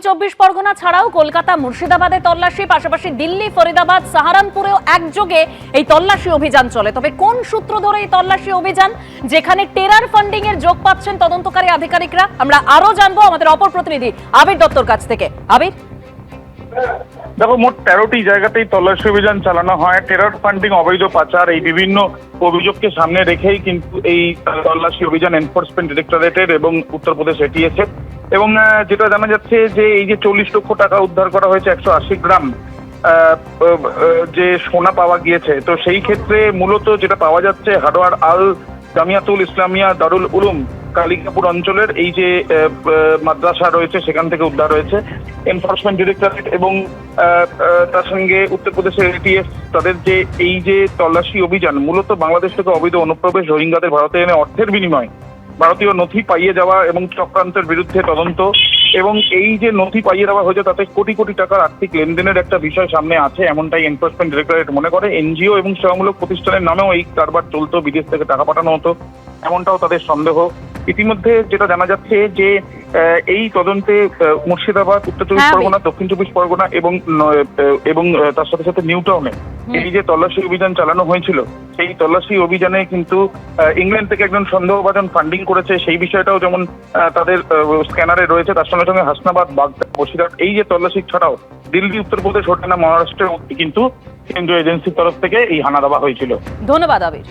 চব্বিশ পরগনা ছাড়াও কলকাতা মুর্শিদাবাদে তল্লাশি, পাশাপাশি দিল্লি, ফরিদাবাদ, সাহারানপুরেও একযোগে এই তল্লাশি অভিযান চলে। তবে কোন সূত্র ধরে এই তল্লাশি অভিযান, যেখানে টেরার ফান্ডিং এর যোগ পাচ্ছেন তদন্তকারী আধিকারিকরা? আমরা আরো জানবো আমাদের অপর প্রতিনিধি আবির দত্তর কাছ থেকে। আবির, দেখো, মোট 13টি জায়গাতেই তল্লাশি অভিযান চালানো হয়। টেরর ফান্ডিং, অবৈধ পাচার, এই বিভিন্ন অভিযোগকে সামনে রেখেই কিন্তু এই তল্লাশি অভিযান এনফোর্সমেন্ট ডিরেক্টরেটের এবং উত্তরপ্রদেশ এটিএস এবং যেটা জানা যাচ্ছে যে এই যে 40 লক্ষ টাকা উদ্ধার করা হয়েছে, 180 গ্রাম যে সোনা পাওয়া গিয়েছে, তো সেই ক্ষেত্রে মূলত যেটা পাওয়া যাচ্ছে হারোয়ার আল জামিয়াতুল ইসলামিয়া দারুল উলুম কালিকাপুর অঞ্চলের এই যে মাদ্রাসা রয়েছে সেখান থেকে উদ্ধার হয়েছে। এনফোর্সমেন্ট ডিরেক্টরেট এবং তার সঙ্গে উত্তরপ্রদেশের এটিএস তাদের যে এই যে তল্লাশি অভিযান, মূলত বাংলাদেশ থেকে অবৈধ অনুপ্রবেশ, রোহিঙ্গাদের ভারতে এনে অর্থের বিনিময় ভারতীয় নথি পাইয়ে যাওয়া এবং চক্রান্তের বিরুদ্ধে তদন্ত, এবং এই যে নথি পাইয়ে দেওয়া হয়েছে তাতে কোটি কোটি টাকার আর্থিক লেনদেনের একটা বিষয় সামনে আছে, এমনটাই এনফোর্সমেন্ট ডিরেক্টরেট মনে করে। এনজিও এবং সেবামূলক প্রতিষ্ঠানের নামেও এই কারবার চলতো, বিদেশ থেকে টাকা পাঠানো হতো, এমনটাও তাদের সন্দেহ। ইতিমধ্যে যেটা জানা যাচ্ছে যে এই তদন্তে মুর্শিদাবাদ, উত্তর চব্বিশ পরগনা, দক্ষিণ চব্বিশ পরগনা এবং তার সাথে সাথে নিউ টাউনে এই যে তল্লাশি অভিযান চালানো হয়েছিল, সেই তল্লাশি অভিযানে কিন্তু ইংল্যান্ড থেকে একজন সন্দেহভাজন ফান্ডিং করেছে, সেই বিষয়টাও যেমন তাদের স্ক্যানারে রয়েছে। তার সঙ্গে সঙ্গে হাসনাবাদ, বাগদা, বসিরহাট এই যে তল্লাশি ছাড়াও দিল্লি, উত্তরপ্রদেশ, হরিয়ানা, মহারাষ্ট্রের কিন্তু কেন্দ্রীয় এজেন্সির তরফ থেকে এই হানা দেওয়া হয়েছিল। ধন্যবাদ আবির।